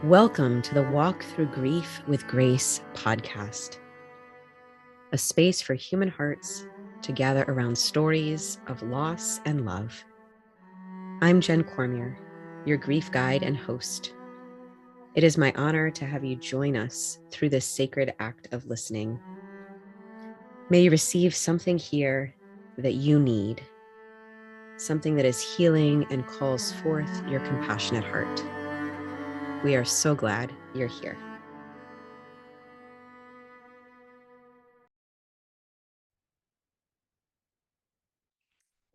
Welcome to the Walk Through Grief with Grace podcast, a space for human hearts to gather around stories of loss and love. I'm Jenn Cormier, your grief guide and host. It is my honor to have you join us through this sacred act of listening. May you receive something here that you need, something that is healing and calls forth your compassionate heart. We are so glad you're here.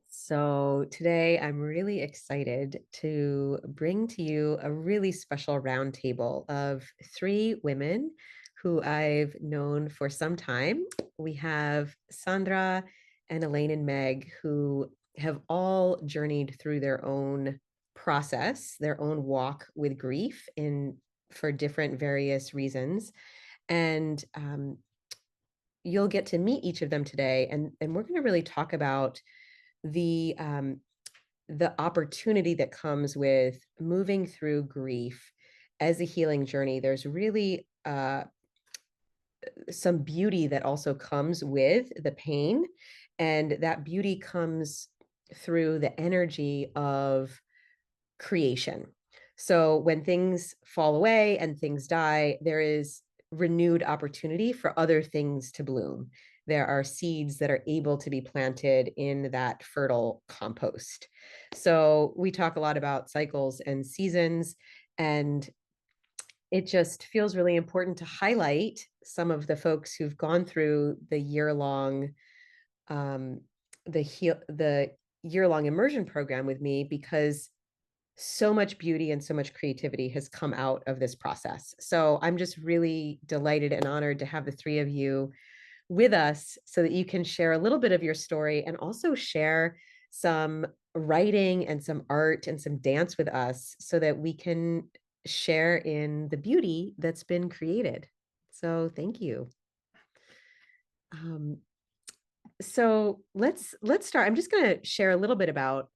So today I'm really excited to bring to you a really special roundtable of three women who I've known for some time. We have Sandra and Elaine and Meg, who have all journeyed through their own process, their own walk with grief for different various reasons. And you'll get to meet each of them today. And we're going to really talk about the opportunity that comes with moving through grief as a healing journey. There's really some beauty that also comes with the pain, and that beauty comes through the energy of creation. So when things fall away and things die, there is renewed opportunity for other things to bloom. There are seeds that are able to be planted in that fertile compost. So we talk a lot about cycles and seasons, and it just feels really important to highlight some of the folks who've gone through the year-long immersion program with me, because so much beauty and so much creativity has come out of this process. So I'm just really delighted and honored to have the three of you with us so that you can share a little bit of your story and also share some writing and some art and some dance with us so that we can share in the beauty that's been created. So thank you. So let's start. I'm just going to share a little bit about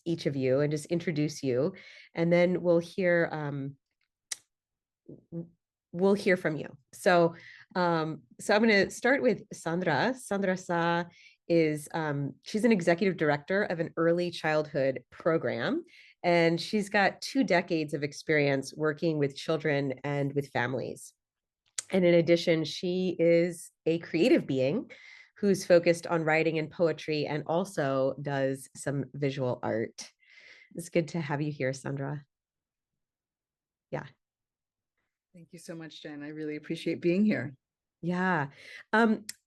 each of you and just introduce you, and then we'll hear from you. So I'm going to start with Sandra. Sandra Sa is she's an executive director of an early childhood program, and she's got 2 decades of experience working with children and with families. And in addition, she is a creative being who's focused on writing and poetry and also does some visual art. It's good to have you here, Sandra. Yeah. Thank you so much, Jen. I really appreciate being here. Yeah.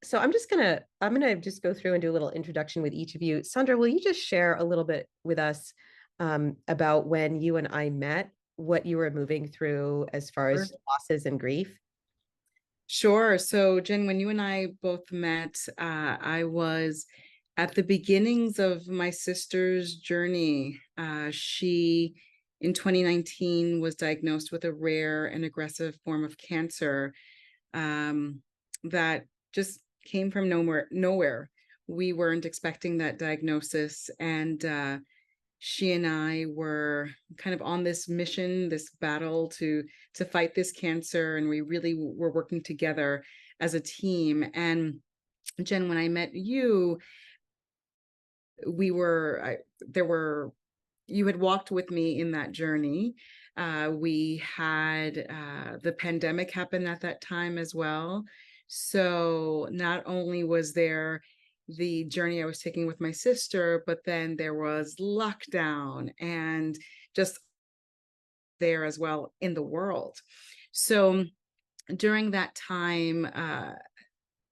So I'm gonna just go through and do a little introduction with each of you. Sandra, will you just share a little bit with us about when you and I met, what you were moving through as far as losses and grief? Sure. So, Jen, when you and I both met, I was at the beginnings of my sister's journey. She, in 2019, was diagnosed with a rare and aggressive form of cancer that just came from nowhere. We weren't expecting that diagnosis, and she and I were kind of on this mission, this battle to fight this cancer, and we really were working together as a team. And Jen, when I met you, you had walked with me in that journey. We had the pandemic happen at that time as well. So not only was there the journey I was taking with my sister, but then there was lockdown and just there as well in the world. So during that time,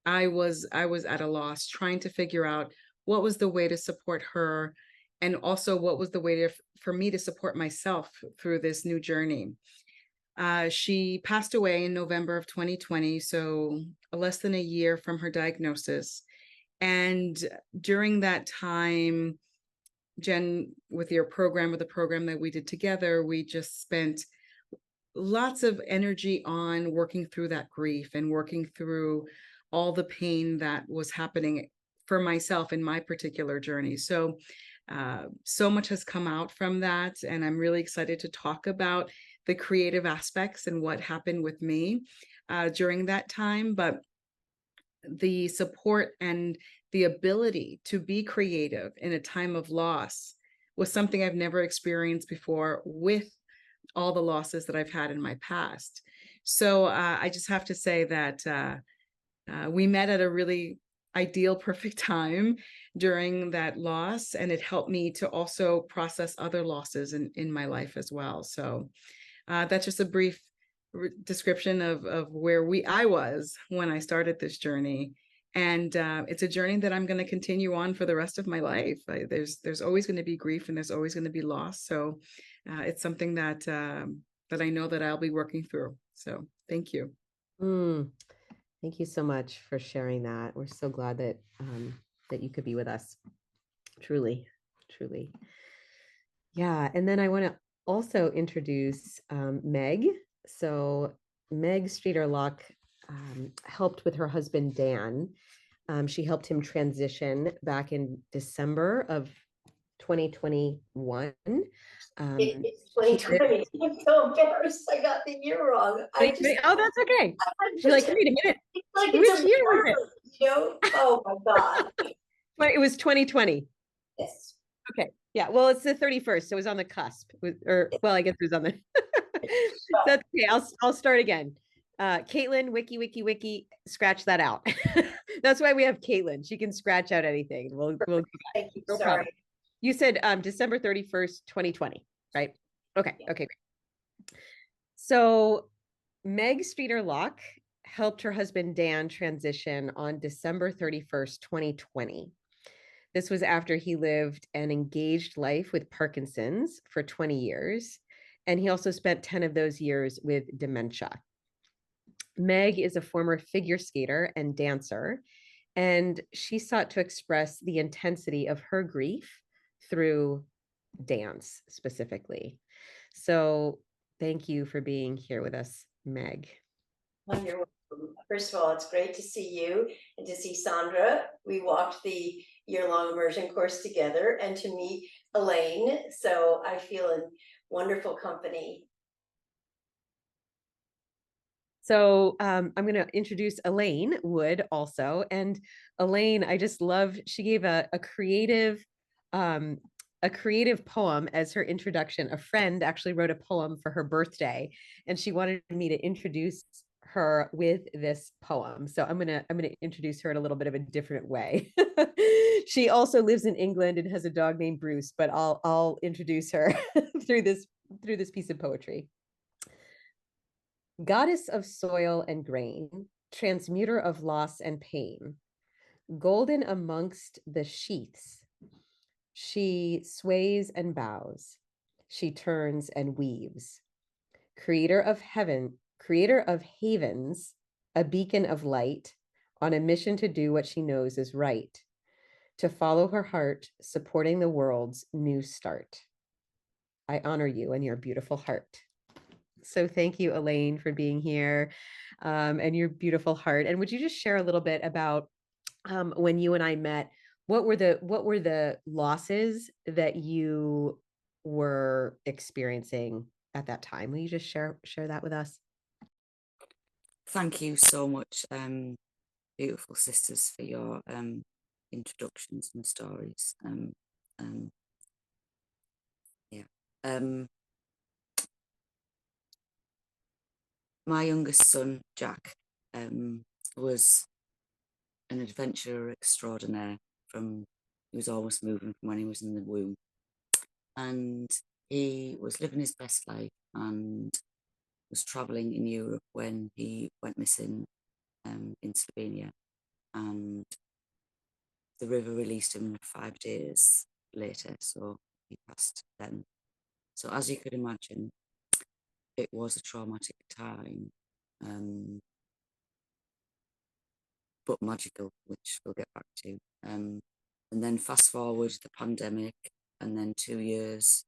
I was at a loss trying to figure out what was the way to support her, and also what was the way for me to support myself through this new journey. She passed away in November of 2020, so less than a year from her diagnosis. And during that time, Jen, with the program that we did together, we just spent lots of energy on working through that grief and working through all the pain that was happening for myself in my particular journey. So much has come out from that, and I'm really excited to talk about the creative aspects and what happened with me during that time, but the support and the ability to be creative in a time of loss was something I've never experienced before with all the losses that I've had in my past. So I just have to say that we met at a really ideal, perfect time during that loss, and it helped me to also process other losses in my life as well. So that's just a brief description of where I was when I started this journey. And it's a journey that I'm going to continue on for the rest of my life. There's always going to be grief, and there's always going to be loss. So it's something that that I know that I'll be working through. So thank you. Mm, thank you so much for sharing that. We're so glad that that you could be with us. Truly, truly. Yeah, and then I want to also introduce Meg. So Meg Streeter Lauck helped with her husband Dan. She helped him transition back in December of 2021. It's 2020. I'm so embarrassed. I got the year wrong. Oh, that's okay. She's like, wait a minute. It's like Which it's a year was it? blur, you know? Oh my God. But it was 2020. Yes. Okay. Yeah. Well, it's the 31st. So it was on the cusp. Or well, I guess it was on the that's okay. I'll start again. Caitlin, wiki, scratch that out. That's why we have Caitlin. She can scratch out anything. We'll go back. Thank you. No Sorry. problem. You said December 31st, 2020, right? Okay. Yeah. Okay, great. So Meg Streeter Lauck helped her husband Dan transition on December 31st, 2020. This was after he lived an engaged life with Parkinson's for 20 years. And he also spent 10 of those years with dementia. Meg is a former figure skater and dancer, and she sought to express the intensity of her grief through dance specifically. So thank you for being here with us, Meg. Well, you're welcome. First of all, it's great to see you and to see Sandra. We walked the year-long immersion course together, and to meet Elaine. So I feel in wonderful company. So I'm going to introduce Elaine Wood also. And Elaine, I just love, she gave a creative poem as her introduction. A friend actually wrote a poem for her birthday, and she wanted me to introduce her with this poem. So I'm gonna introduce her in a little bit of a different way. She also lives in England and has a dog named Bruce, but I'll introduce her through this piece of poetry. Goddess of soil and grain, transmuter of loss and pain, golden amongst the sheaths, she sways and bows, she turns and weaves. Creator of heaven, creator of havens, a beacon of light, on a mission to do what she knows is right, to follow her heart, supporting the world's new start. I honor you and your beautiful heart. So thank you, Elaine, for being here and your beautiful heart. And would you just share a little bit about when you and I met? What were the losses that you were experiencing at that time? Will you just share that with us? Thank you so much, beautiful sisters, for your introductions and stories. Yeah. My youngest son, Jack, was an adventurer extraordinaire he was almost moving from when he was in the womb. And he was living his best life and was travelling in Europe when he went missing in Slovenia. And the river released him 5 days later, so he passed then. So as you could imagine, it was a traumatic time, but magical, which we'll get back to. And then fast forward the pandemic, and then 2 years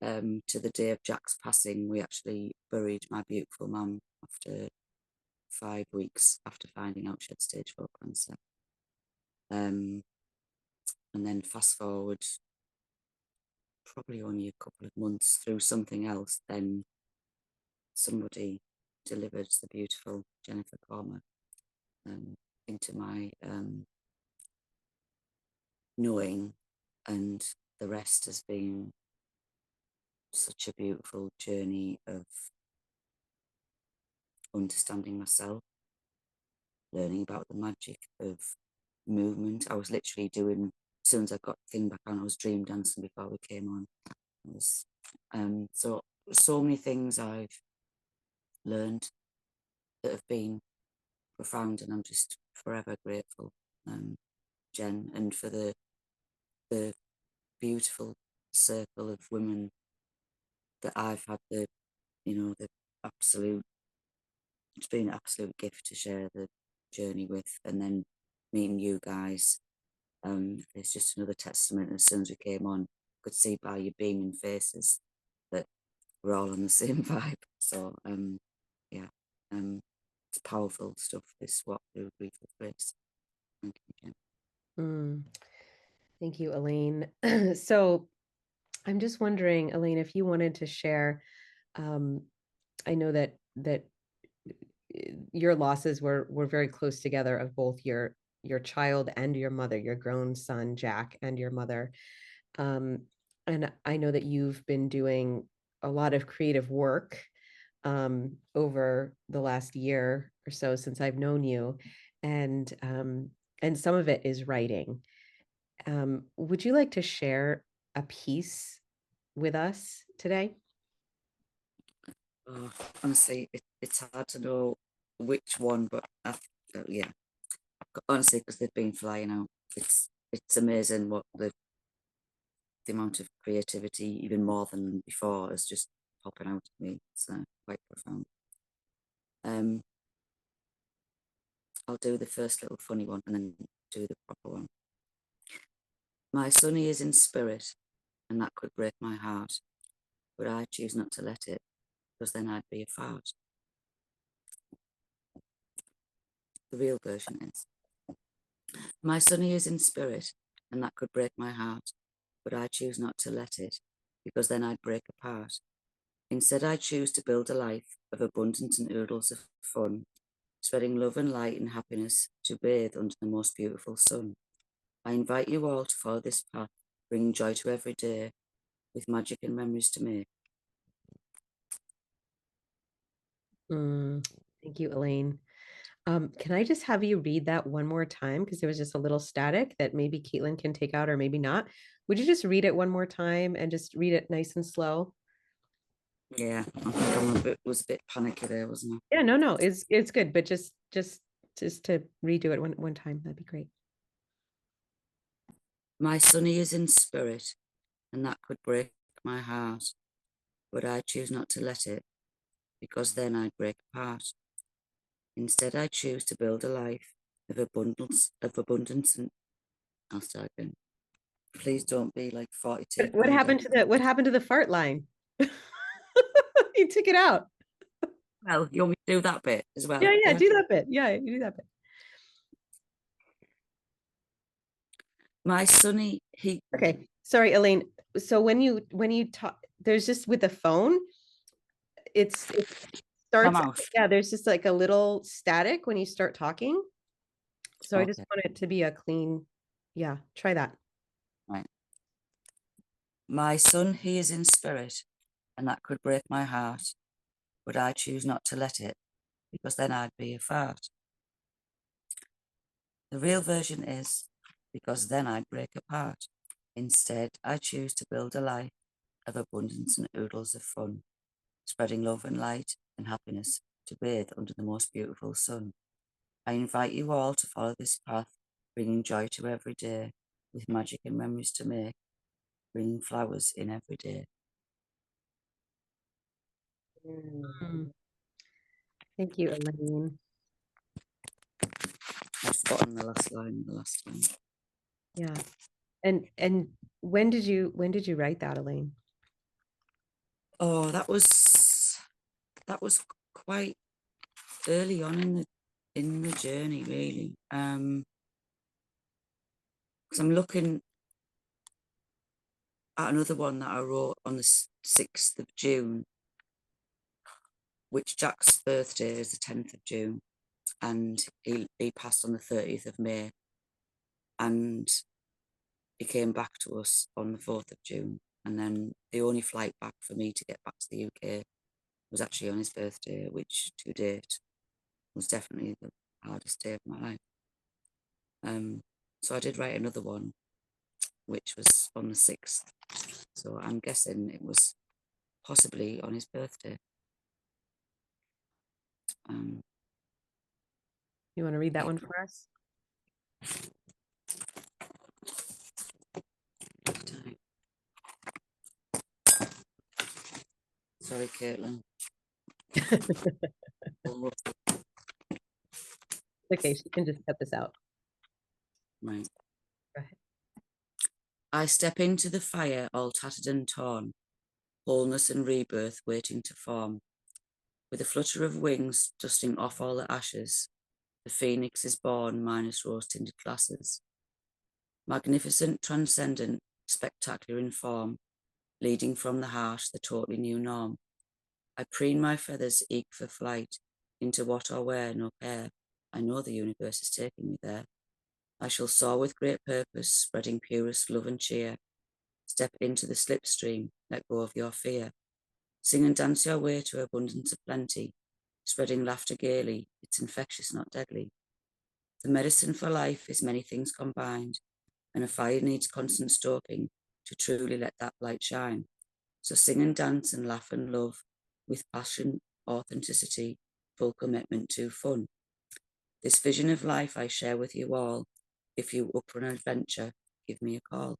to the day of Jack's passing, we actually buried my beautiful mum after 5 weeks after finding out she had stage 4 cancer. And then fast forward probably only a couple of months through something else, then somebody delivered the beautiful Jennifer Cormer into my knowing, and the rest has been such a beautiful journey of understanding myself, learning about the magic of movement. I was literally doing, as soon as I got the thing back on, I was dream dancing before we came on. It was, so many things I've learned that have been profound, and I'm just forever grateful, Jen, and for the beautiful circle of women that I've had the absolute, it's been an absolute gift to share the journey with. And then meeting you guys, it's just another testament. As soon as we came on, could see by your beaming faces that we're all on the same vibe. So it's powerful stuff, this walk through grief with grace. Thank you, Jen. Thank you, Elaine. So I'm just wondering, Elaine, if you wanted to share, I know that your losses were very close together, of both your child and your mother, your grown son, Jack, and your mother. And I know that you've been doing a lot of creative work over the last year or so since I've known you, and some of it is writing. Would you like to share a piece with us today? Oh, honestly, it's hard to know which one, but honestly, because they've been flying out. It's amazing what the amount of creativity, even more than before, is just popping out at me. It's quite profound. I'll do the first little funny one and then do the proper one. My sonny is in spirit, and that could break my heart, but I choose not to let it, because then I'd be a fart. The real version is, my sonny is in spirit, and that could break my heart, but I choose not to let it, because then I'd break apart. Instead, I choose to build a life of abundance and oodles of fun, spreading love and light and happiness to bathe under the most beautiful sun. I invite you all to follow this path, bringing joy to every day, with magic and memories to make. Thank you, Elaine. Can I just have you read that one more time? Because there was just a little static that maybe Caitlin can take out, or maybe not. Would you just read it one more time and just read it nice and slow? Yeah, I think I was a bit panicky there, wasn't I? Yeah, no, it's good, but just to redo it one time, that'd be great. My sonny is in spirit, and that could break my heart, but I choose not to let it, because then I'd break apart. Instead, I choose to build a life of abundance, and I'll start again. Please don't be like 42. What happened to the fart line? You took it out. Well, you want me to do that bit as well? Yeah, do that bit. Yeah, you do that bit. My sonny, Okay, sorry, Elaine. So when you talk, there's just with the phone, it starts. mouth. Yeah, there's just like a little static when you start talking. So I just Okay. want it to be a clean. Yeah, try that. Right. My son, he is in spirit, and that could break my heart, but I choose not to let it, because then I'd be a fart. The real version is, because then I'd break apart. Instead, I choose to build a life of abundance and oodles of fun, spreading love and light and happiness to bathe under the most beautiful sun. I invite you all to follow this path, bringing joy to every day, with magic and memories to make, bringing flowers in every day. Thank you, Elaine. I've forgotten the last line, Yeah. And when did you write that, Elaine? Oh, that was quite early on in the journey, really. Because I'm looking at another one that I wrote on the 6th of June. which Jack's birthday is the 10th of June, and he passed on the 30th of May, and he came back to us on the 4th of June. And then the only flight back for me to get back to the UK was actually on his birthday, which to date was definitely the hardest day of my life. So I did write another one, which was on the 6th. So I'm guessing it was possibly on his birthday. You want to read that one for us? Sorry, Caitlin. Okay, she can just cut this out. Right. Go ahead. I step into the fire all tattered and torn, wholeness and rebirth waiting to form. With a flutter of wings dusting off all the ashes, the phoenix is born minus rose-tinted glasses. Magnificent, transcendent, spectacular in form, leading from the harsh, the totally new norm. I preen my feathers eager for flight, into what or where, no care. I know the universe is taking me there. I shall soar with great purpose, spreading purest love and cheer. Step into the slipstream, let go of your fear. Sing and dance your way to abundance of plenty, spreading laughter gaily, it's infectious, not deadly. The medicine for life is many things combined, and a fire needs constant stoking to truly let that light shine. So sing and dance and laugh and love with passion, authenticity, full commitment to fun. This vision of life I share with you all. If you up for an adventure, give me a call.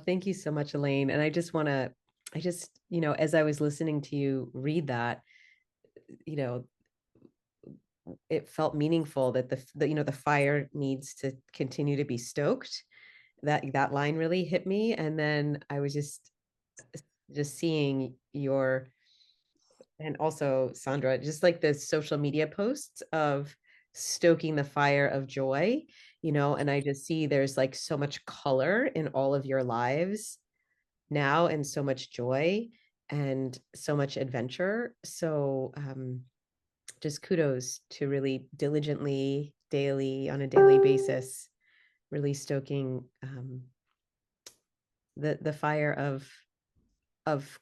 Thank you so much, Elaine. And I just, as I was listening to you read that, it felt meaningful that the fire needs to continue to be stoked. That line really hit me. And then I was just seeing and also Sandra, just like the social media posts of stoking the fire of joy, and I just see there's like so much color in all of your lives now, and so much joy and so much adventure. So just kudos to really diligently, on a daily basis, really stoking the fire of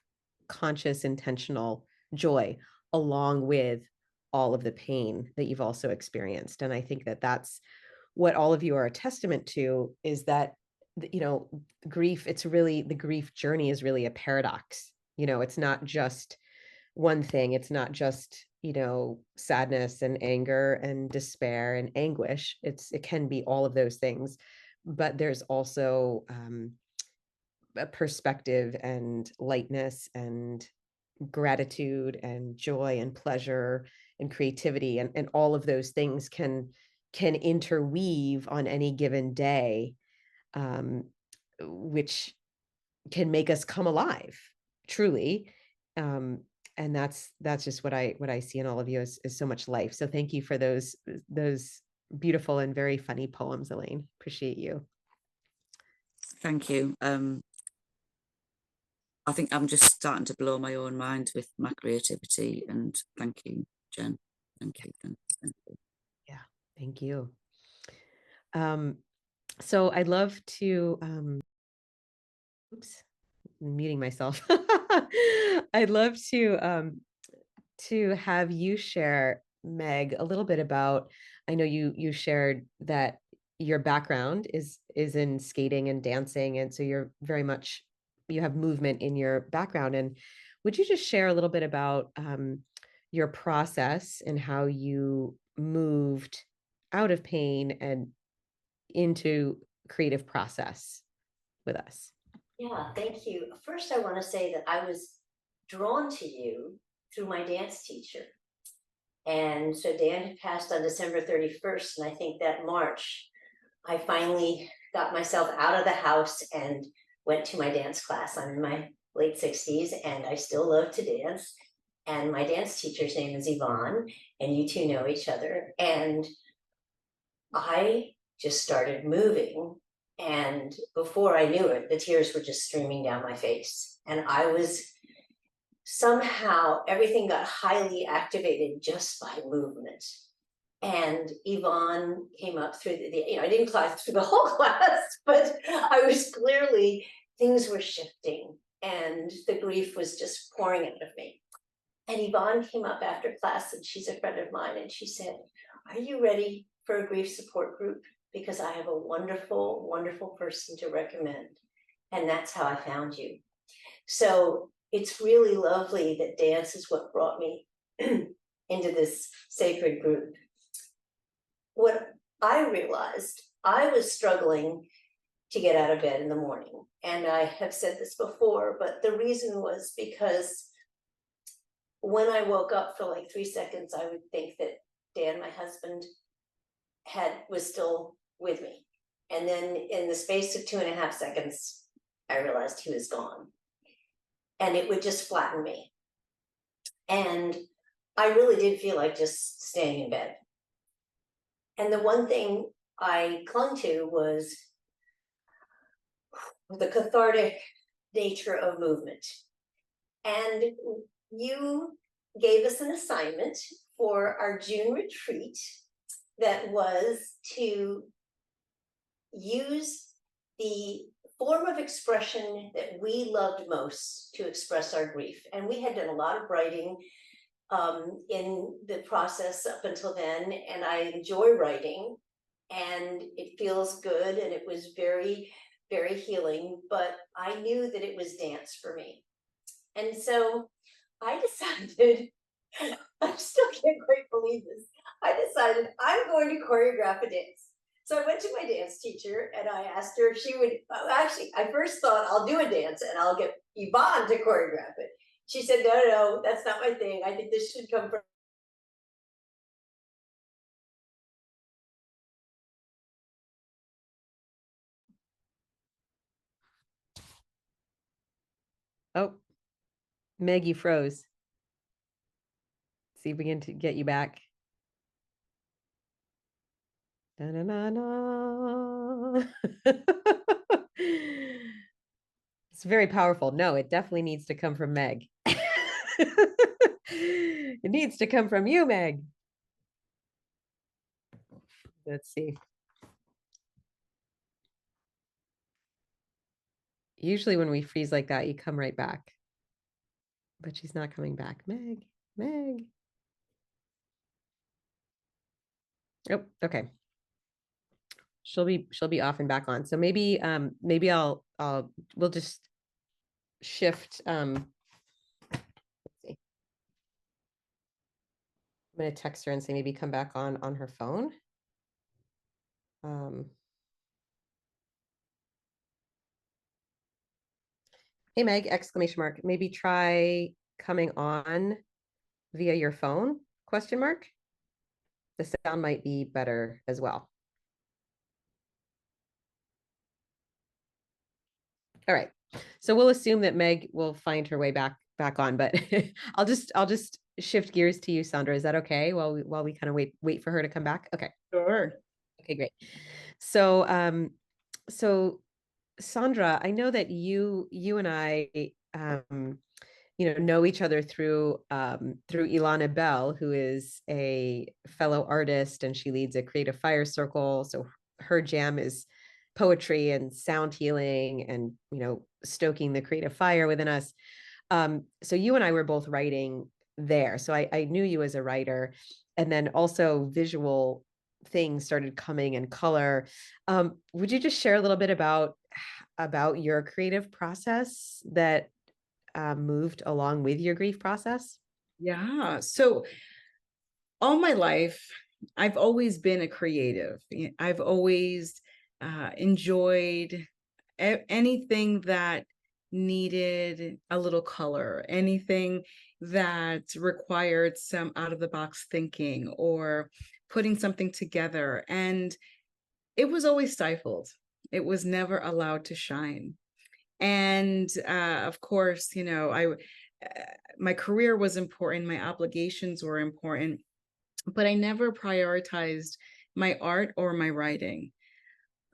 conscious, intentional joy, along with all of the pain that you've also experienced. And I think that that's what all of you are a testament to, is that, grief, the grief journey is really a paradox. It's not just one thing. It's not just, sadness and anger and despair and anguish. It can be all of those things, but there's also a perspective and lightness and gratitude and joy and pleasure and creativity, and all of those things can interweave on any given day, which can make us come alive truly. And that's just what I see in all of you, is so much life. So thank you for those beautiful and very funny poems, Elaine. Appreciate you. Thank you. I think I'm just starting to blow my own mind with my creativity, and thank you, Jen. Thank you. Thank you. Yeah, thank you. So I'd love to, oops, I'm muting myself. I'd love to have you share, Meg, a little bit about, I know you shared that your background is in skating and dancing, and so you're very much, you have movement in your background. And would you just share a little bit about your process and how you moved out of pain and into creative process with us? Yeah, thank you. First, I want to say that I was drawn to you through my dance teacher. And so Dan had passed on December 31st. And I think that March, I finally got myself out of the house and went to my dance class. I'm in my late 60s and I still love to dance. And my dance teacher's name is Yvonne, and you two know each other. And I just started moving. And before I knew it, the tears were just streaming down my face. And I was somehow everything got highly activated just by movement. And Yvonne came up through I didn't class through the whole class, but I was clearly, things were shifting and the grief was just pouring out of me. And Yvonne came up after class, and she's a friend of mine, and she said, "Are you ready for a grief support group? Because I have a wonderful, wonderful person to recommend." And that's how I found you. So it's really lovely that dance is what brought me into this sacred group. What I realized, I was struggling to get out of bed in the morning. And I have said this before, but the reason was because when I woke up for like 3 seconds, I would think that Dan, my husband, was still with me. And then in the space of 2.5 seconds, I realized he was gone. And it would just flatten me. And I really did feel like just staying in bed. And the one thing I clung to was the cathartic nature of movement. And you gave us an assignment for our June retreat that was to use the form of expression that we loved most to express our grief. And we had done a lot of writing in the process up until then, and I enjoy writing, and it feels good, and it was very, very healing, but I knew that it was dance for me. And so I decided, I still can't quite believe this, I decided I'm going to choreograph a dance. So I went to my dance teacher and I asked her if she would, actually, I first thought I'll do a dance and I'll get Yvonne to choreograph it. She said, no, that's not my thing. I think this should come from. Oh, Meg, you froze. See if we can get you back. Da-na-na-na. It's very powerful. No, it definitely needs to come from Meg. It needs to come from you, Meg. Let's see. Usually when we freeze like that, you come right back. But she's not coming back. Meg, Meg. Oh, okay. She'll be off and back on. So maybe we'll just shift let's see. I'm gonna text her and say maybe come back on her phone. Hey Meg, exclamation mark. Maybe try coming on via your phone, question mark. The sound might be better as well. All right. So we'll assume that Meg will find her way back on, but I'll just shift gears to you, Sandra. Is that okay? While we kind of wait for her to come back? Okay. Sure. Okay, great. So so Sandra, I know that you and I know each other through Ilana Bell, who is a fellow artist, and she leads a creative fire circle. So her jam is poetry and sound healing and stoking the creative fire within us. So you and I were both writing there. So I knew you as a writer, and then also visual things started coming in color. Would you just share a little bit about your creative process that moved along with your grief process? Yeah. So all my life, I've always been a creative. I've always enjoyed anything that needed a little color, anything that required some out of the box thinking or putting something together. And it was always stifled. It was never allowed to shine. And of course, my career was important, my obligations were important, but I never prioritized my art or my writing.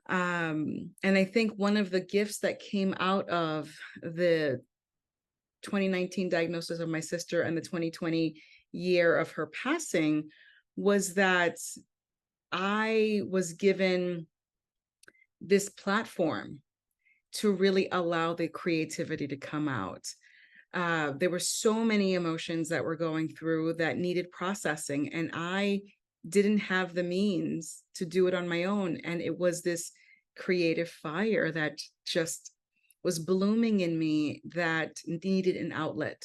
And I think one of the gifts that came out of the 2019 diagnosis of my sister and the 2020 year of her passing was that I was given this platform to really allow the creativity to come out. There were so many emotions that were going through that needed processing, and I didn't have the means to do it on my own. And it was this creative fire that just was blooming in me that needed an outlet.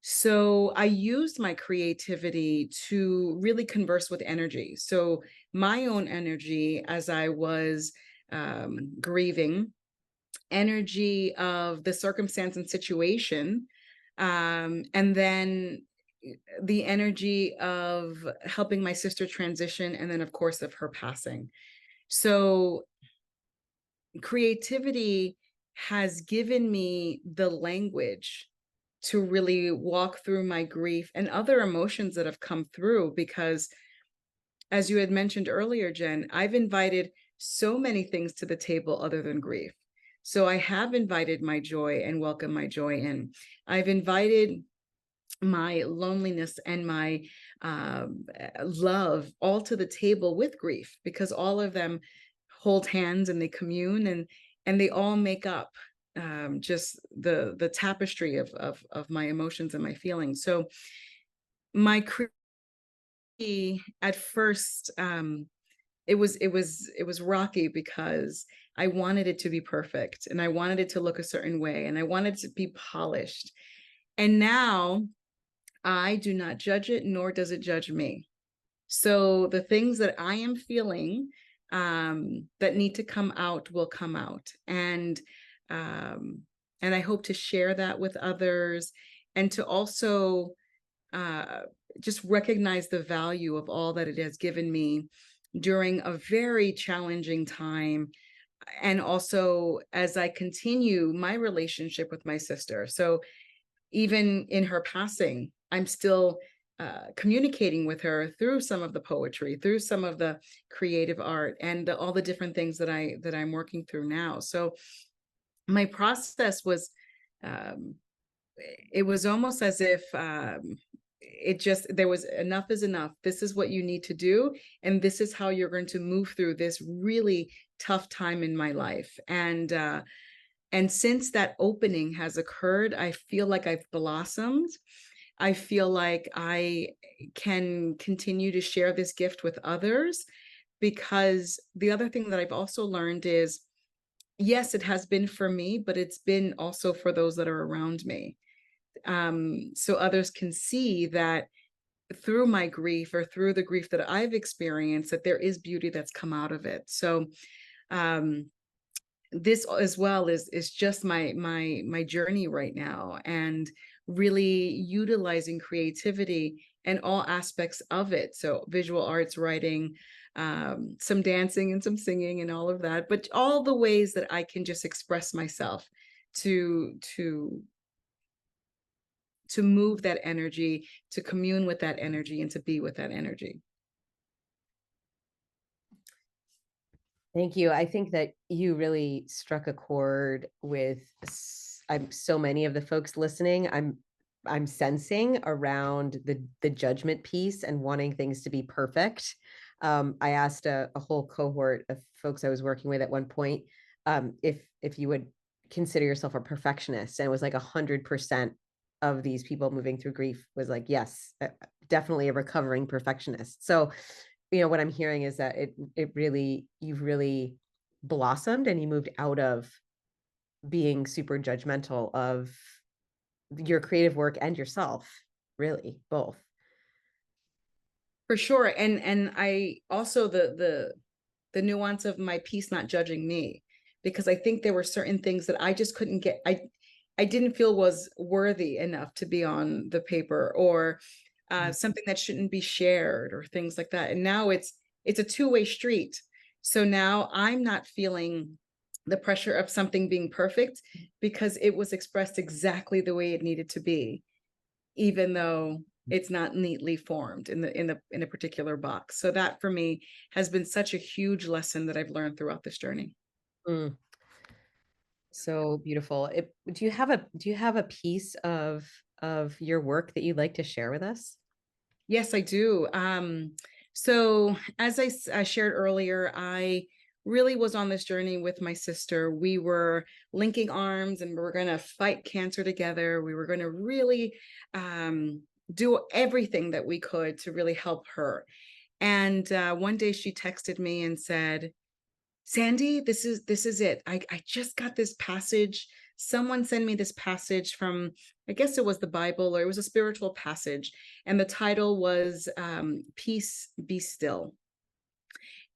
So I used my creativity to really converse with energy. So my own energy as I was grieving, energy of the circumstance and situation, and then the energy of helping my sister transition, and then of course of her passing. So creativity has given me the language to really walk through my grief and other emotions that have come through, because as you had mentioned earlier, Jen, I've invited so many things to the table other than grief. So I have invited my joy and welcomed my joy in. I've invited my loneliness and my love all to the table with grief, because all of them hold hands and they commune, and they all make up just the tapestry of my emotions and my feelings. So my at first it was rocky, because I wanted it to be perfect and I wanted it to look a certain way and I wanted it to be polished. And now I do not judge it, nor does it judge me. So the things that I am feeling that need to come out will come out. And I hope to share that with others, and to also just recognize the value of all that it has given me during a very challenging time. And also as I continue my relationship with my sister. So even in her passing, I'm still communicating with her through some of the poetry, through some of the creative art, and all the different things that I'm working through now. So my process was, it was almost as if there was enough is enough. This is what you need to do, and this is how you're going to move through this really tough time in my life. And since that opening has occurred, I feel like I've blossomed. I feel like I can continue to share this gift with others, because the other thing that I've also learned is, yes, it has been for me, but it's been also for those that are around me. So others can see that through my grief, or through the grief that I've experienced, that there is beauty that's come out of it. So this as well is just my journey right now, and really utilizing creativity and all aspects of it. So visual arts, writing, some dancing and some singing and all of that, but all the ways that I can just express myself to move that energy, to commune with that energy, and to be with that energy. Thank you. I think that you really struck a chord with so many of the folks listening. I'm sensing around the judgment piece and wanting things to be perfect. I asked a whole cohort of folks I was working with at one point if you would consider yourself a perfectionist, and it was like 100% of these people moving through grief was like, yes, definitely a recovering perfectionist. So what I'm hearing is that you've really blossomed, and you moved out of being super judgmental of your creative work and yourself, really, both. For sure. And I also, the nuance of my piece not judging me, because I think there were certain things that I just couldn't get. I didn't feel was worthy enough to be on the paper, or something that shouldn't be shared, or things like that. And now it's a two-way street. So now I'm not feeling the pressure of something being perfect, because it was expressed exactly the way it needed to be, even though it's not neatly formed in a particular box. So that for me has been such a huge lesson that I've learned throughout this journey. Mm. So beautiful. Do you have a piece of your work that you'd like to share with us? Yes, I do. So as I shared earlier, I really was on this journey with my sister. We were linking arms and we were going to fight cancer together. We were going to really do everything that we could to really help her. And one day she texted me and said, Sandy, this is it. I just got this passage. Someone sent me this passage from, I guess it was the Bible, or it was a spiritual passage. And the title was Peace Be Still.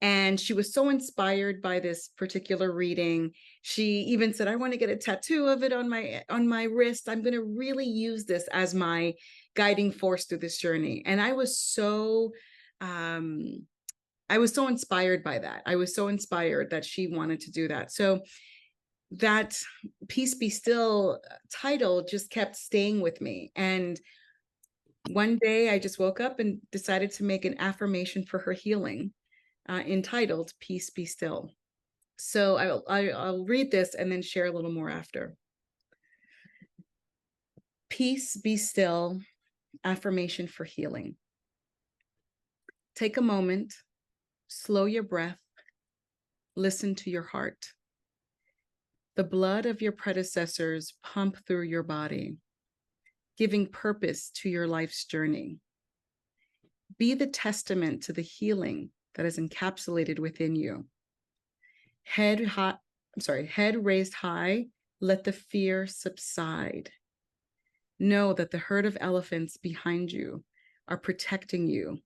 And she was so inspired by this particular reading. She even said, I want to get a tattoo of it on my wrist. I'm going to really use this as my guiding force through this journey. And I was so inspired by that. I was so inspired that she wanted to do that. So that Peace Be Still title just kept staying with me. And one day I just woke up and decided to make an affirmation for her healing entitled Peace Be Still. So I'll read this and then share a little more after. Peace be still, affirmation for healing. Take a moment, slow your breath, listen to your heart. The blood of your predecessors pump through your body, giving purpose to your life's journey. Be the testament to the healing that is encapsulated within you. Head raised high, let the fear subside. Know that the herd of elephants behind you are protecting you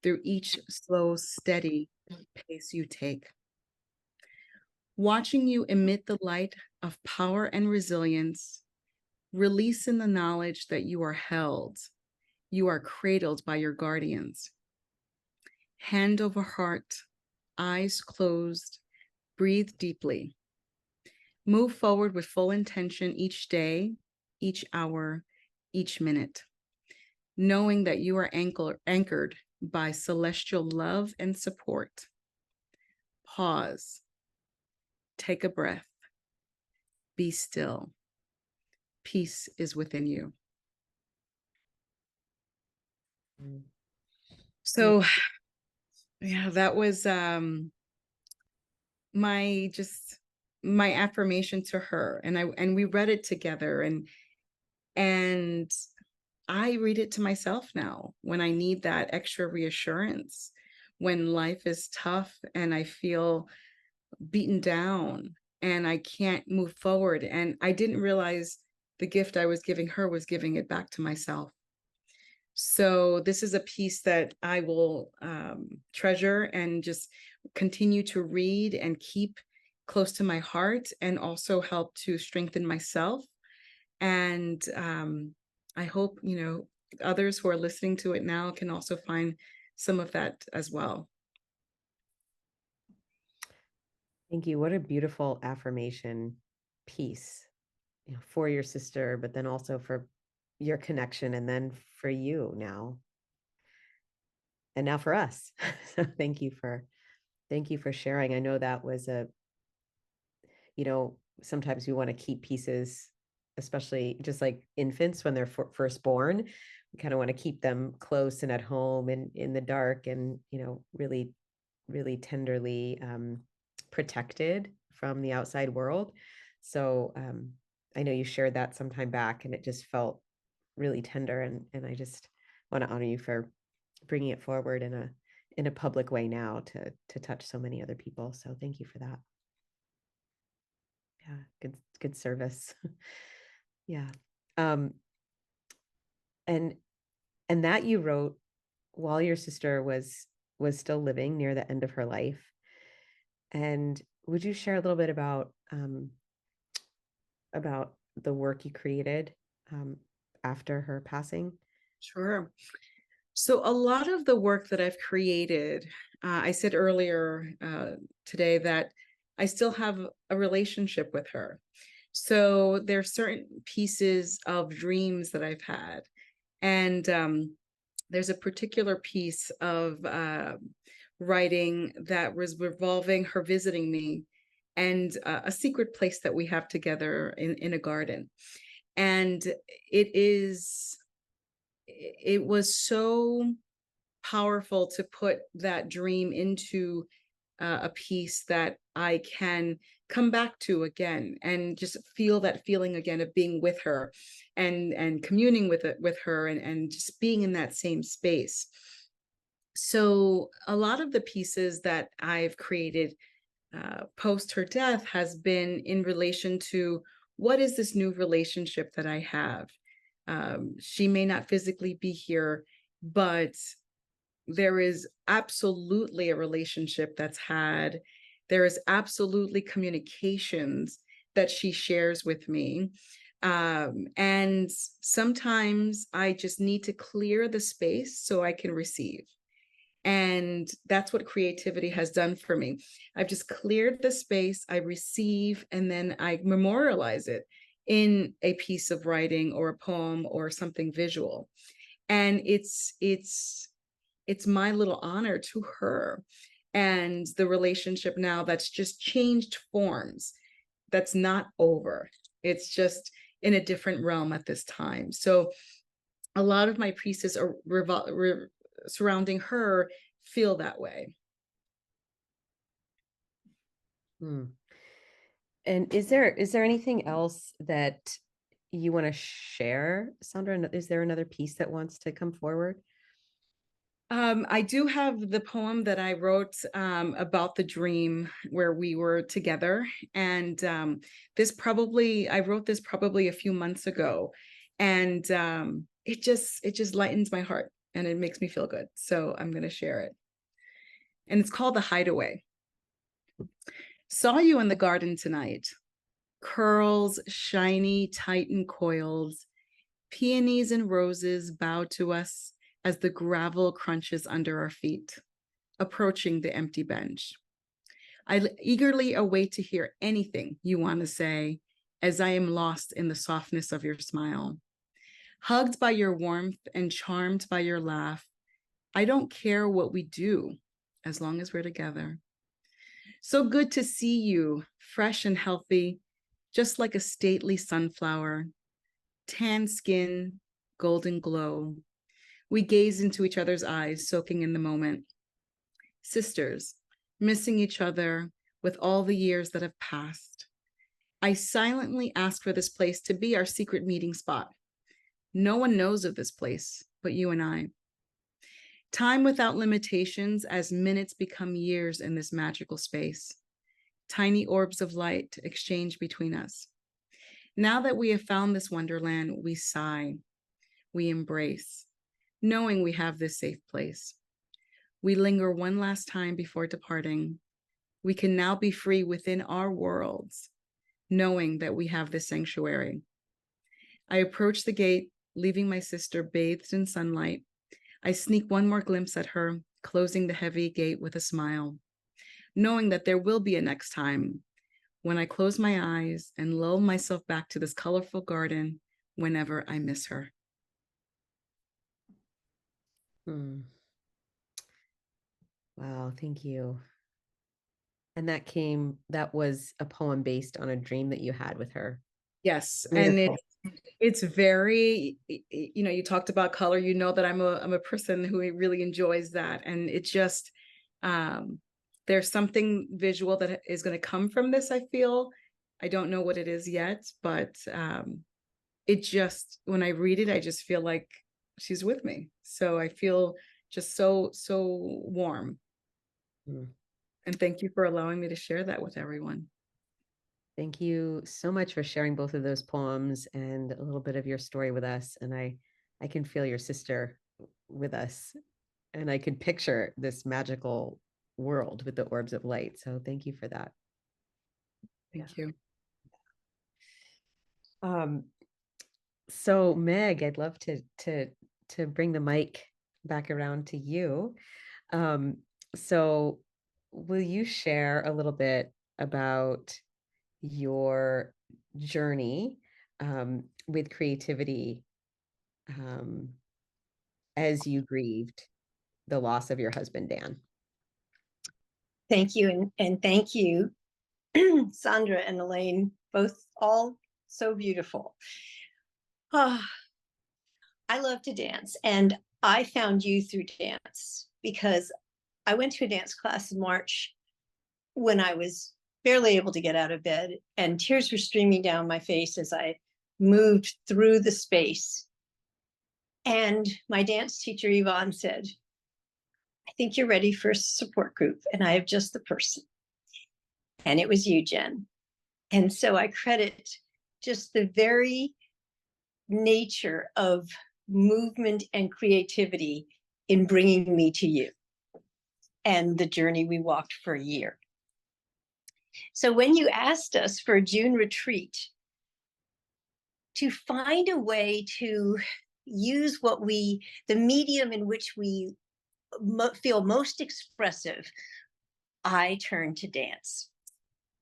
through each slow, steady pace you take. Watching you emit the light of power and resilience, release in the knowledge that you are held, you are cradled by your guardians. Hand over heart, eyes closed, breathe deeply. Move forward with full intention each day, each hour, each minute, knowing that you are anchored by celestial love and support. Pause. Take a breath. Be still. Peace is within you. So, yeah, that was my affirmation to her, and we read it together, and I read it to myself now when I need that extra reassurance, when life is tough and I feel beaten down and I can't move forward. And I didn't realize the gift I was giving her was giving it back to myself. So this is a piece that I will treasure and just continue to read and keep close to my heart, and also help to strengthen myself. And I hope, others who are listening to it now can also find some of that as well. Thank you. What a beautiful affirmation piece, for your sister, but then also for your connection, and then for you now. And now for us. So thank you for sharing. I know that was sometimes we want to keep pieces, especially just like infants when they're first born. We kind of want to keep them close and at home and in the dark, and really, really tenderly protected from the outside world. So I know you shared that some time back, and it just felt really tender, and I just want to honor you for bringing it forward in a public way now to touch so many other people. So thank you for that. Yeah, good service. Yeah. And that you wrote while your sister was still living, near the end of her life. And would you share a little bit about the work you created after her passing? Sure. So a lot of the work that I've created, I said earlier today that I still have a relationship with her. So there are certain pieces of dreams that I've had. And there's a particular piece of writing that was revolving her visiting me and a secret place that we have together in a garden. And it was so powerful to put that dream into a piece that I can come back to again and just feel that feeling again of being with her and communing with her and just being in that same space. So a lot of the pieces that I've created post her death has been in relation to what is this new relationship that I have. She may not physically be here, but there is absolutely a relationship that's had. There is absolutely communications that she shares with me. And sometimes I just need to clear the space so I can receive. And that's what creativity has done for me. I've just cleared the space, I receive, and then I memorialize it in a piece of writing or a poem or something visual. And it's my little honor to her and the relationship now that's just changed forms. That's not over. It's just in a different realm at this time. So a lot of my pieces are surrounding her feel that way. Hmm. And is there anything else that you want to share, Sandra? Is there another piece that wants to come forward? I do have the poem that I wrote about the dream where we were together. And I wrote this probably a few months ago. And it just lightens my heart and it makes me feel good. So I'm going to share it. And it's called The Hideaway. Saw you in the garden tonight. Curls, shiny, tight and coiled. Peonies and roses bow to us as the gravel crunches under our feet, approaching the empty bench. I eagerly await to hear anything you want to say as I am lost in the softness of your smile. Hugged by your warmth and charmed by your laugh, I don't care what we do as long as we're together. So good to see you, fresh and healthy, just like a stately sunflower, tan skin, golden glow. We gaze into each other's eyes, soaking in the moment. Sisters, missing each other with all the years that have passed. I silently ask for this place to be our secret meeting spot. No one knows of this place but you and I. Time without limitations as minutes become years in this magical space. Tiny orbs of light exchange between us. Now that we have found this wonderland, we sigh, we embrace, knowing we have this safe place. We linger one last time before departing. We can now be free within our worlds, knowing that we have this sanctuary. I approach the gate, leaving my sister bathed in sunlight. I sneak one more glimpse at her, closing the heavy gate with a smile, knowing that there will be a next time when I close my eyes and lull myself back to this colorful garden whenever I miss her. Wow, thank you. And that was a poem based on a dream that you had with her. Yes, Beautiful. and it's very, you talked about color, that I'm a person who really enjoys that. And it just, there's something visual that is going to come from this, I feel. I don't know what it is yet, but it just, when I read it, I just feel like she's with me. So I feel just so warm. And thank you for allowing me to share that with everyone. Thank you so much for sharing both of those poems and a little bit of your story with us. And I can feel your sister with us, and I could picture this magical world with the orbs of light. So thank you for that. Thank you. So Meg, I'd love to bring the mic back around to you. So will you share a little bit about your journey with creativity as you grieved the loss of your husband, Dan? Thank you, and thank you Sandra and Elaine, both all so beautiful. Ah, I love to dance, and I found you through dance because I went to a dance class in March when I was barely able to get out of bed, and tears were streaming down my face as I moved through the space. And my dance teacher, Yvonne, said, I think you're ready for a support group, and I have just the person. And it was you, Jenn. And so I credit just the very nature of movement and creativity in bringing me to you and the journey we walked for a year. So when you asked us for a June retreat to find a way to use the medium in which we feel most expressive, I turned to dance.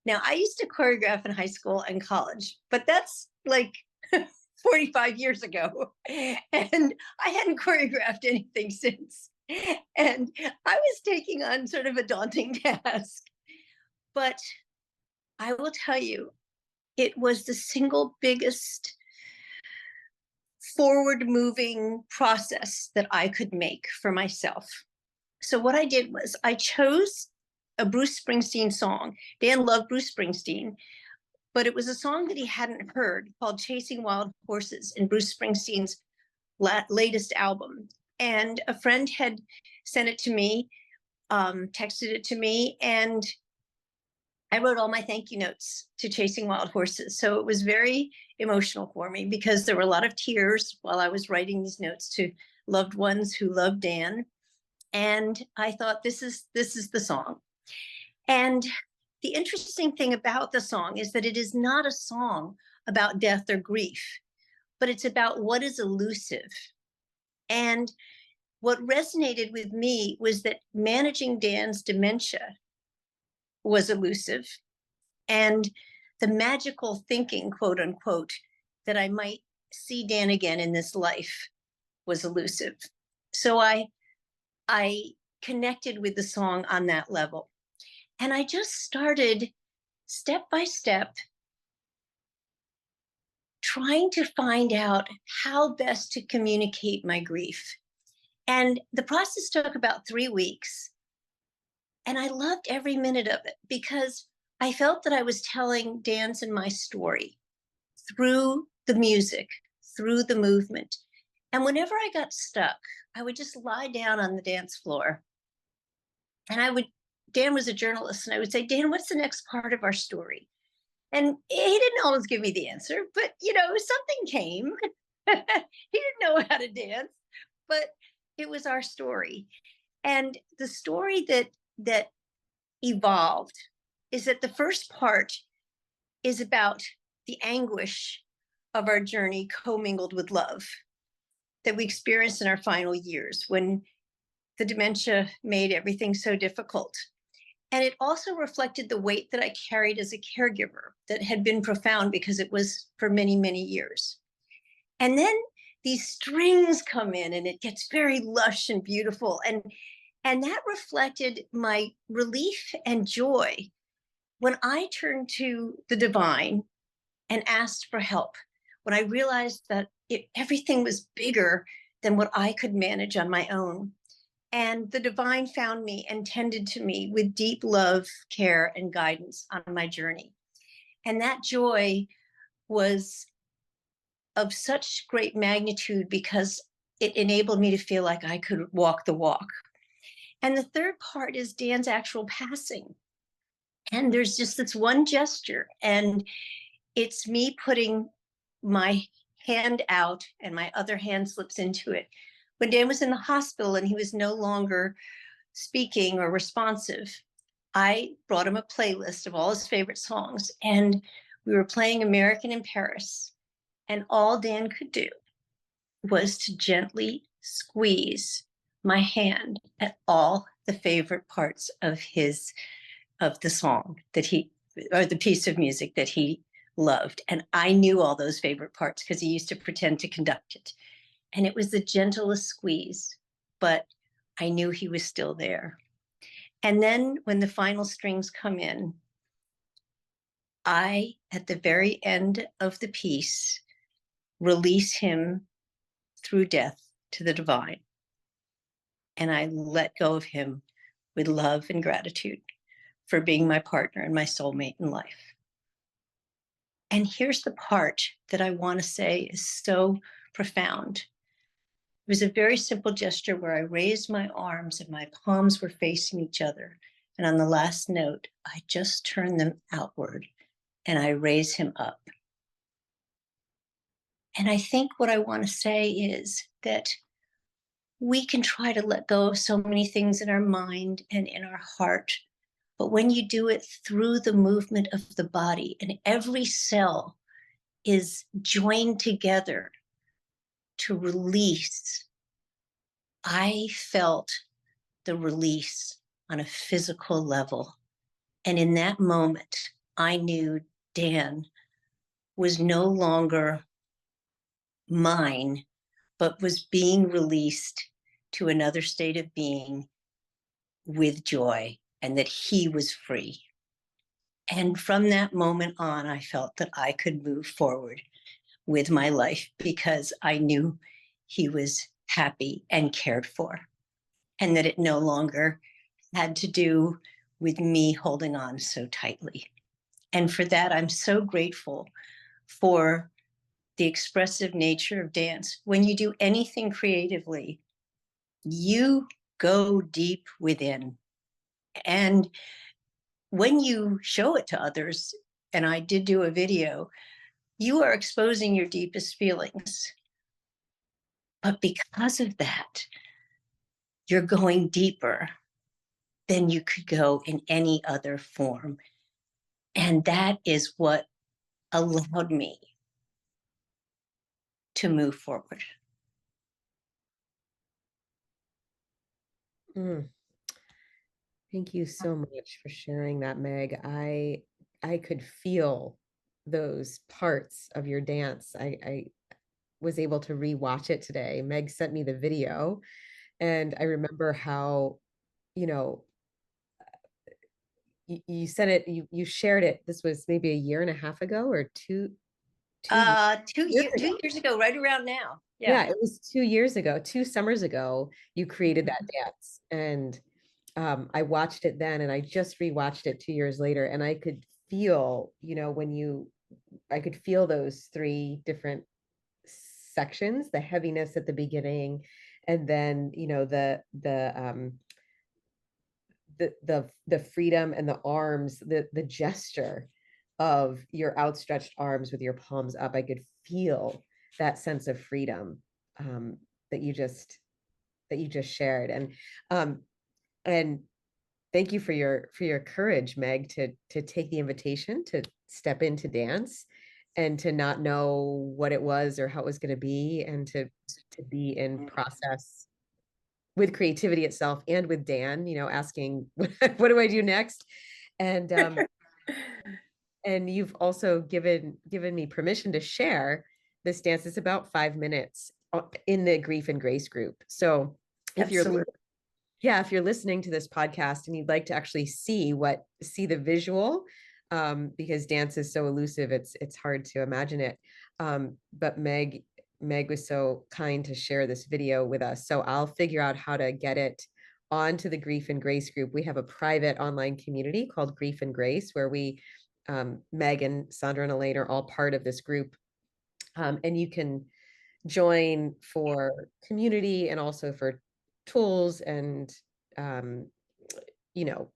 Now, I used to choreograph in high school and college, but that's like 45 years ago. And I hadn't choreographed anything since. And I was taking on sort of a daunting task. But I will tell you, it was the single biggest forward moving process that I could make for myself. So what I did was I chose a Bruce Springsteen song. Dan loved Bruce Springsteen, but it was a song that he hadn't heard called Chasing Wild Horses in Bruce Springsteen's latest album. And a friend had sent it to me, texted it to me, and I wrote all my thank you notes to Chasing Wild Horses. So it was very emotional for me because there were a lot of tears while I was writing these notes to loved ones who loved Dan. And I thought, this is the song. And the interesting thing about the song is that it is not a song about death or grief, but it's about what is elusive. And what resonated with me was that managing Dan's dementia was elusive, and the magical thinking, quote unquote, that I might see Dan again in this life was elusive. So I connected with the song on that level. And I just started step by step trying to find out how best to communicate my grief. And the process took about 3 weeks. And I loved every minute of it because I felt that I was telling Dan's and my story through the music, through the movement. And whenever I got stuck, I would just lie down on the dance floor. And Dan was a journalist, and I would say, Dan, what's the next part of our story? And he didn't always give me the answer, but something came. He didn't know how to dance, but it was our story. And the story that evolved is that the first part is about the anguish of our journey commingled with love that we experienced in our final years when the dementia made everything so difficult. And it also reflected the weight that I carried as a caregiver that had been profound because it was for many, many years. And then these strings come in and it gets very lush and beautiful. And that reflected my relief and joy when I turned to the divine and asked for help, when I realized that everything was bigger than what I could manage on my own. And the divine found me and tended to me with deep love, care, and guidance on my journey. And that joy was of such great magnitude because it enabled me to feel like I could walk the walk. And the third part is Dan's actual passing. And there's just this one gesture, and it's me putting my hand out and my other hand slips into it. When Dan was in the hospital and he was no longer speaking or responsive, I brought him a playlist of all his favorite songs, and we were playing American in Paris. And all Dan could do was to gently squeeze my hand at all the favorite parts of the song or the piece of music that he loved. And I knew all those favorite parts because he used to pretend to conduct it. And it was the gentlest squeeze, but I knew he was still there. And then when the final strings come in, I, at the very end of the piece, release him through death to the divine. And I let go of him with love and gratitude for being my partner and my soulmate in life. And here's the part that I want to say is so profound. It was a very simple gesture where I raised my arms and my palms were facing each other. And on the last note, I just turned them outward and I raise him up. And I think what I want to say is that we can try to let go of so many things in our mind and in our heart. But when you do it through the movement of the body and every cell is joined together to release, I felt the release on a physical level. And in that moment, I knew Dan was no longer mine, but was being released to another state of being with joy, and that he was free. And from that moment on, I felt that I could move forward with my life because I knew he was happy and cared for, and that it no longer had to do with me holding on so tightly. And for that, I'm so grateful for the expressive nature of dance. When you do anything creatively, you go deep within. And when you show it to others, and I did do a video, you are exposing your deepest feelings. But because of that, you're going deeper than you could go in any other form. And that is what allowed me to move forward. Mm. Thank you so much for sharing that, Meg. I could feel those parts of your dance. I was able to rewatch it today. Meg sent me the video, and I remember how, you know, you said it, you shared it. This was maybe a year and a half ago or two years ago. 2 years ago, right around now. Yeah, it was 2 years ago, 2 summers ago, you created that dance. And I watched it then, and I just rewatched it 2 years later, and I could feel, I could feel those three different sections, the heaviness at the beginning, and then, the freedom and the arms, the gesture of your outstretched arms with your palms up. I could feel that sense of freedom, that you just shared. And thank you for your courage, Meg, to take the invitation to step into dance and to not know what it was or how it was going to be, and to be in process with creativity itself and with Dan, asking what do I do next? And and you've also given me permission to share this dance. It's about 5 minutes in the Grief and Grace group. So if Absolutely. if you're listening to this podcast and you'd like to actually see the visual, because dance is so elusive, it's hard to imagine it. But Meg was so kind to share this video with us. So I'll figure out how to get it onto the Grief and Grace group. We have a private online community called Grief and Grace, where Meg and Sandra and Elaine are all part of this group. And you can join for community and also for tools and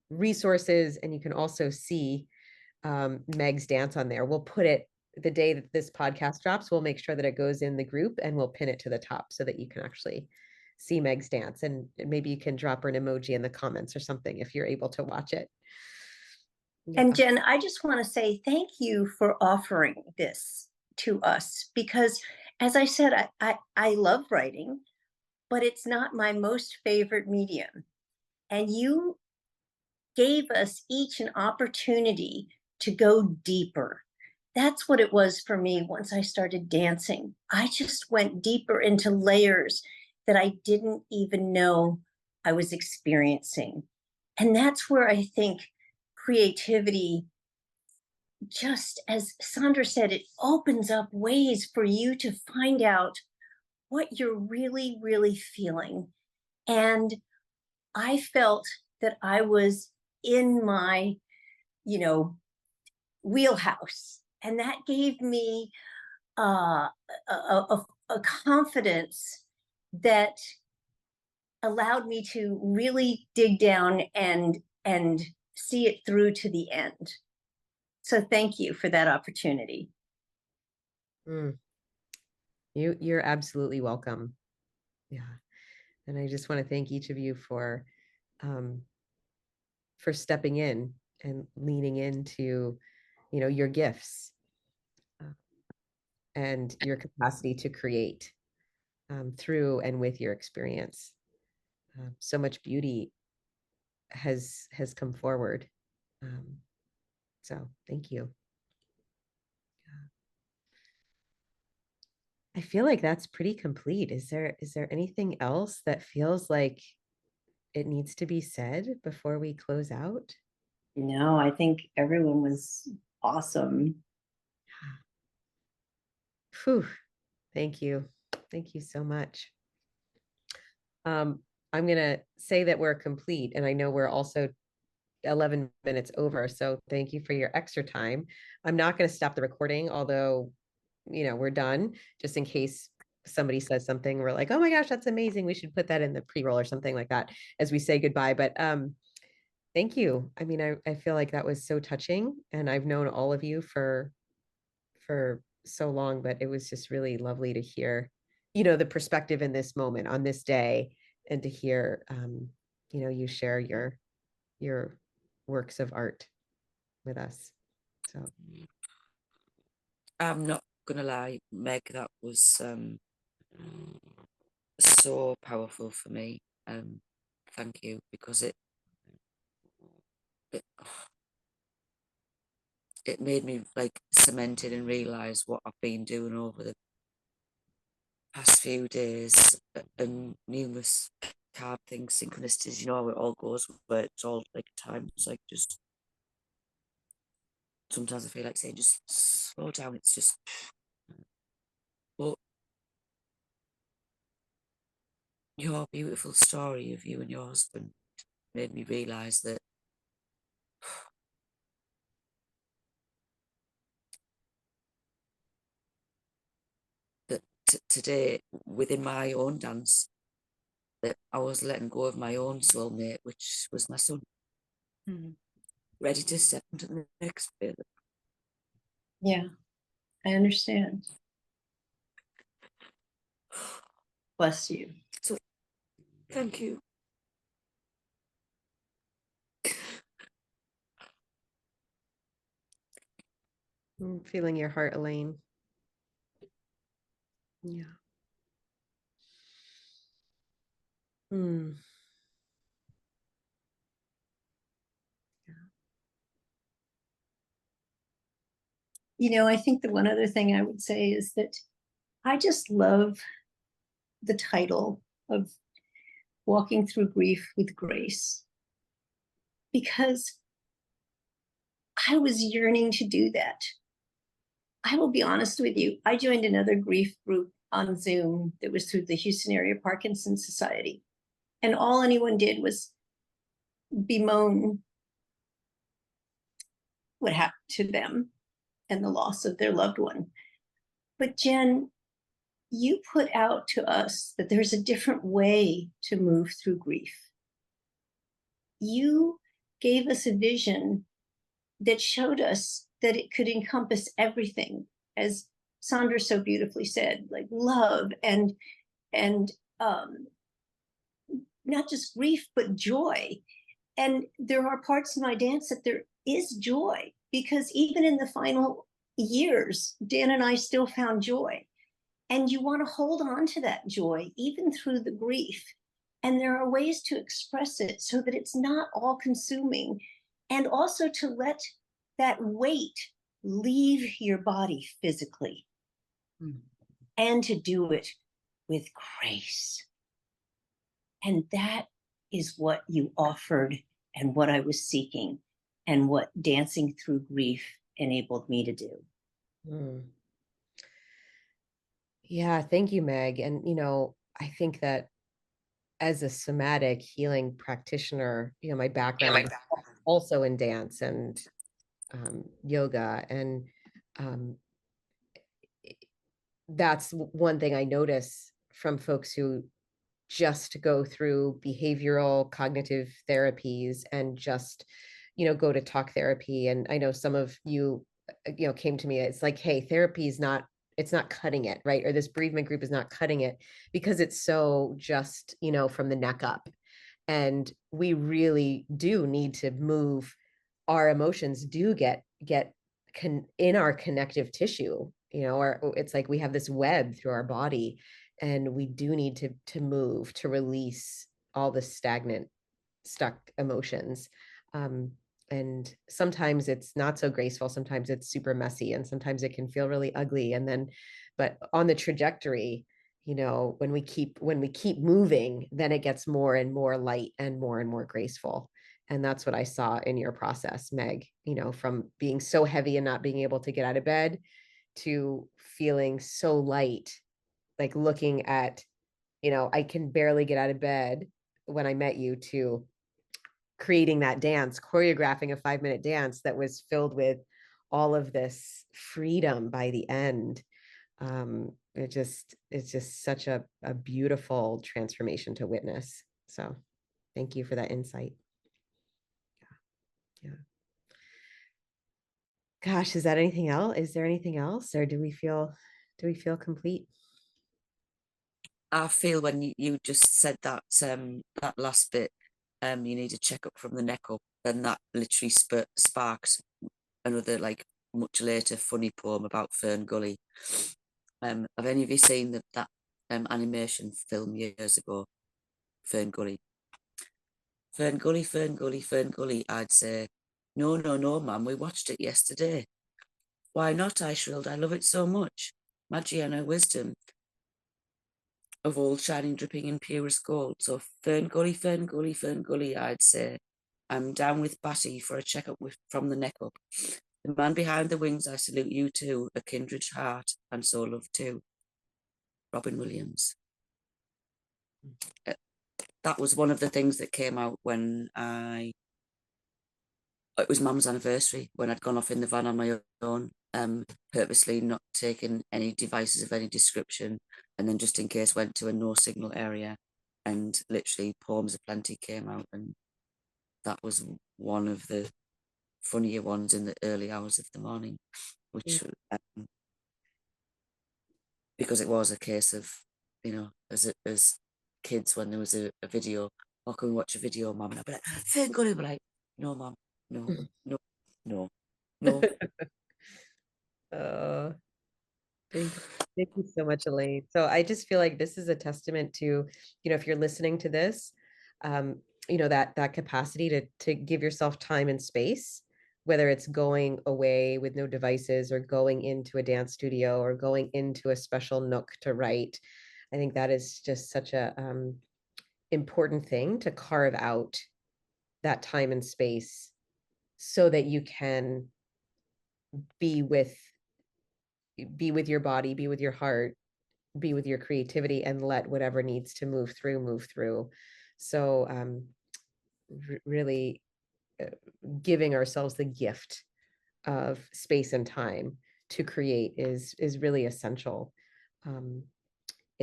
resources. And you can also see Meg's dance on there. We'll put it the day that this podcast drops. We'll make sure that it goes in the group, and we'll pin it to the top so that you can actually see Meg's dance. And maybe you can drop her an emoji in the comments or something if you're able to watch it. Yeah. And Jenn, I just want to say thank you for offering this to us, because as I said, I love writing, but it's not my most favorite medium. And you gave us each an opportunity to go deeper. That's what it was for me once I started dancing. I just went deeper into layers that I didn't even know I was experiencing. And that's where I think creativity just as Sandra said, it opens up ways for you to find out what you're really, really feeling. And I felt that I was in my, wheelhouse. And that gave me a confidence that allowed me to really dig down and see it through to the end. So thank you for that opportunity. You're absolutely welcome. Yeah. And I just want to thank each of you for stepping in and leaning into, your gifts and your capacity to create through and with your experience. So much beauty has come forward. So thank you. I feel like that's pretty complete. Is there anything else that feels like it needs to be said before we close out? No, I think everyone was awesome. Phew. Thank you. Thank you so much. I'm going to say that we're complete, and I know we're also 11 minutes over, so thank you for your extra time. I'm not going to stop the recording, although, we're done, just in case somebody says something. We're like, oh my gosh, that's amazing. We should put that in the pre-roll or something like that as we say goodbye. But thank you. I mean, I feel like that was so touching, and I've known all of you for so long, but it was just really lovely to hear, the perspective in this moment on this day, and to hear, you share your works of art with us. So I'm not gonna lie, Meg, that was so powerful for me. Thank you, because it made me like cemented and realize what I've been doing over the past few days, and numerous card things, synchronicities, how it all goes, but it's all like times like just sometimes I feel like saying just slow down, it's just, but your beautiful story of you and your husband made me realize that today within my own dance, that I was letting go of my own soulmate, which was my son, ready to step into the next phase. Yeah, I understand. Bless you. So thank you. I'm feeling your heart, Elaine. Yeah. I think the one other thing I would say is that I just love the title of Walking Through Grief with Grace, because I was yearning to do that. I will be honest with you. I joined another grief group on Zoom that was through the Houston Area Parkinson's Society. And all anyone did was bemoan what happened to them and the loss of their loved one. But Jenn, you put out to us that there's a different way to move through grief. You gave us a vision that showed us that it could encompass everything, as Sandra so beautifully said, like love and not just grief, but joy. And there are parts of my dance that there is joy, because even in the final years, Dan and I still found joy. And you want to hold on to that joy, even through the grief. And there are ways to express it so that it's not all consuming. And also to let that weight leave your body physically. And to do it with grace. And that is what you offered, and what I was seeking, and what dancing through grief enabled me to do. Mm. Yeah, thank you, Meg. And, I think that as a somatic healing practitioner, my background is also in dance and yoga. And um, that's one thing I notice from folks who just go through behavioral cognitive therapies and just, go to talk therapy. And I know some of you, came to me, it's like, hey, therapy is not, it's not cutting it, right? Or this bereavement group is not cutting it because it's so just, from the neck up. And we really do need to move. Our emotions do get in our connective tissue, or it's like we have this web through our body, and we do need to move to release all the stagnant, stuck emotions. um, and sometimes it's not so graceful, sometimes it's super messy, and sometimes it can feel really ugly. And then, but on the trajectory, when we keep moving, then it gets more and more light and more graceful. And that's what I saw in your process, Meg, from being so heavy and not being able to get out of bed to feeling so light, like looking at, I can barely get out of bed when I met you, to creating that dance, choreographing a 5-minute dance that was filled with all of this freedom by the end. It's just such a beautiful transformation to witness. So thank you for that insight. Yeah. Gosh, is that anything else? Is there anything else, or do we feel complete? I feel when you just said that that last bit, you need a checkup from the neck up, and that literally sparks another, like, much later funny poem about Fern Gully. Have any of you seen that animation film years ago, Fern Gully? Fern Gully, Fern Gully, Fern Gully. I'd say, no, no, no, ma'am, we watched it yesterday. Why not? I shrilled. I love it so much. Magic and her wisdom of all shining, dripping in purest gold. So Fern Gully, Fern Gully, Fern Gully, I'd say. I'm down with Batty for a checkup from the neck up. The man behind the wings, I salute you too, a kindred heart and so love too. Robin Williams. That was one of the things that came out when it was Mum's anniversary, when I'd gone off in the van on my own, purposely not taking any devices of any description, and then just in case went to a no signal area, and literally Poems Aplenty came out, and that was one of the funnier ones in the early hours of the morning, which because it was a case of, as kids, when there was a video, oh, can we watch a video, Mum? And I'd be like, thank God, I'd be like, no, Mum, no, no, no, no. Oh, thank you so much, Elaine. So I just feel like this is a testament to, if you're listening to this, that capacity to give yourself time and space, whether it's going away with no devices, or going into a dance studio, or going into a special nook to write. I think that is just such a important thing, to carve out that time and space so that you can be with your body, be with your heart, be with your creativity, and let whatever needs to move through. So really giving ourselves the gift of space and time to create is really essential in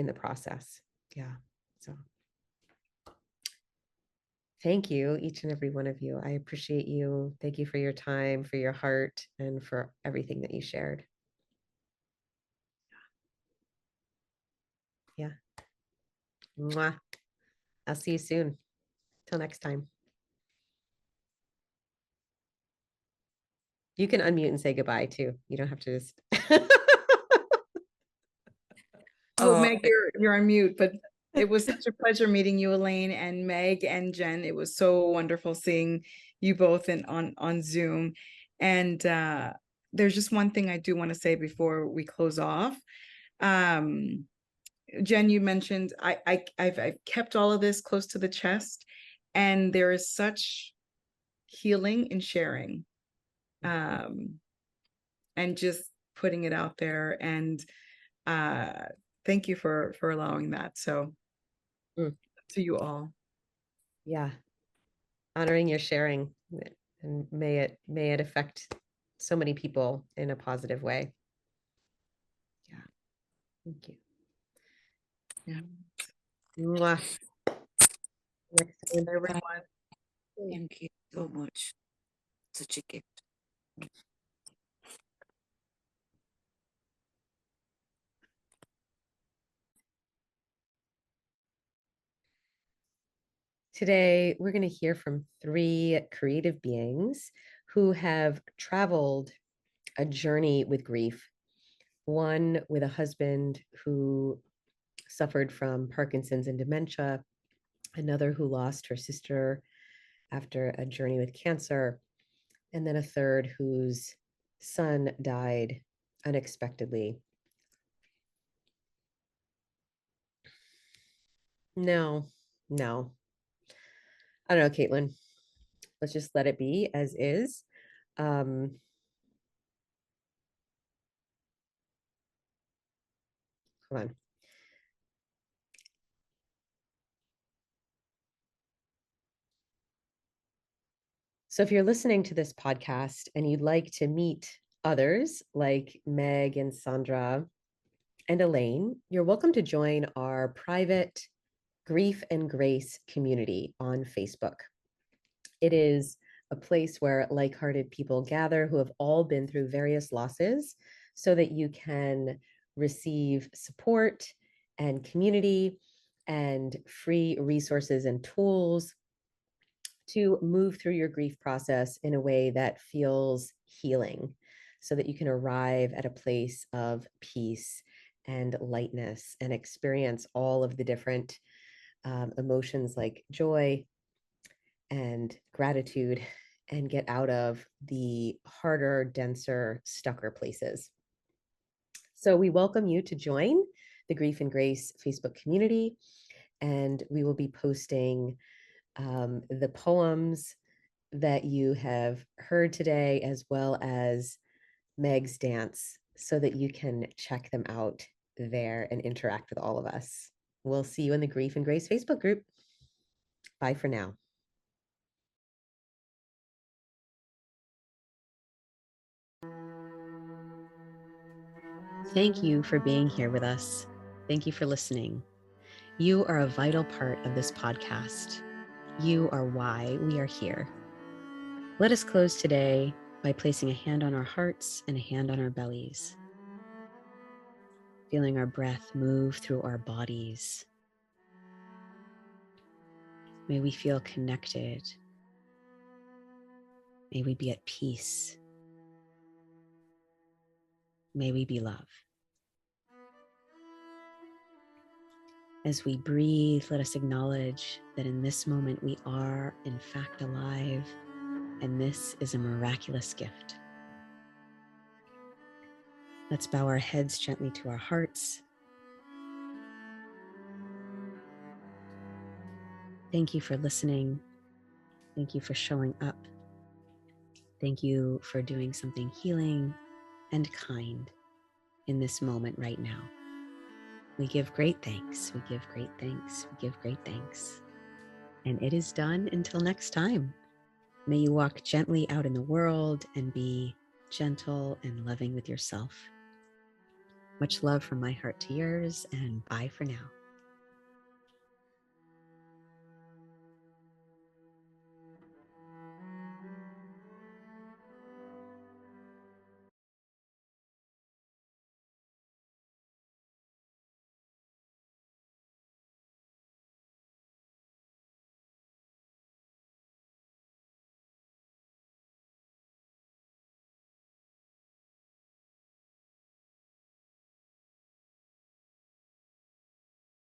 the process. Yeah. So thank you, each and every one of you. I appreciate you. Thank you for your time, for your heart, and for everything that you shared. Yeah. Mwah. I'll see you soon. Till next time. You can unmute and say goodbye too. You don't have to just. Well, Meg, you're on mute, but it was such a pleasure meeting you, Elaine, and Meg and Jen. It was so wonderful seeing you both on Zoom. And there's just one thing I do want to say before we close off. Jen, you mentioned I've kept all of this close to the chest, and there is such healing in sharing. and just putting it out there. And thank you for allowing that. So Mm. to you all. Yeah. Honoring your sharing, and may it affect so many people in a positive way. Yeah. Thank you. Yeah. Mwah. Next time. Everyone. Thank you so much. Such a gift. Today, we're going to hear from 3 creative beings who have traveled a journey with grief. One with a husband who suffered from Parkinson's and dementia, another who lost her sister after a journey with cancer, and then a third whose son died unexpectedly. No. I don't know, Caitlin. Let's just let it be as is. Hold on. So if you're listening to this podcast and you'd like to meet others like Meg and Sandra and Elaine, you're welcome to join our private Grief and Grace community on Facebook. It is a place where like-hearted people gather who have all been through various losses so that you can receive support and community and free resources and tools to move through your grief process in a way that feels healing so that you can arrive at a place of peace and lightness and experience all of the different emotions like joy and gratitude and get out of the harder, denser, stucker places. So we welcome you to join the Grief and Grace Facebook community, and we will be posting the poems that you have heard today, as well as Meg's dance, so that you can check them out there and interact with all of us. We'll see you in the Grief and Grace Facebook group. Bye for now. Thank you for being here with us. Thank you for listening. You are a vital part of this podcast. You are why we are here. Let us close today by placing a hand on our hearts and a hand on our bellies, feeling our breath move through our bodies. May we feel connected. May we be at peace. May we be love. As we breathe, let us acknowledge that in this moment we are, in fact, alive, and this is a miraculous gift. Let's bow our heads gently to our hearts. Thank you for listening. Thank you for showing up. Thank you for doing something healing and kind in this moment right now. We give great thanks. We give great thanks. We give great thanks. And it is done until next time. May you walk gently out in the world and be gentle and loving with yourself. Much love from my heart to yours, and bye for now.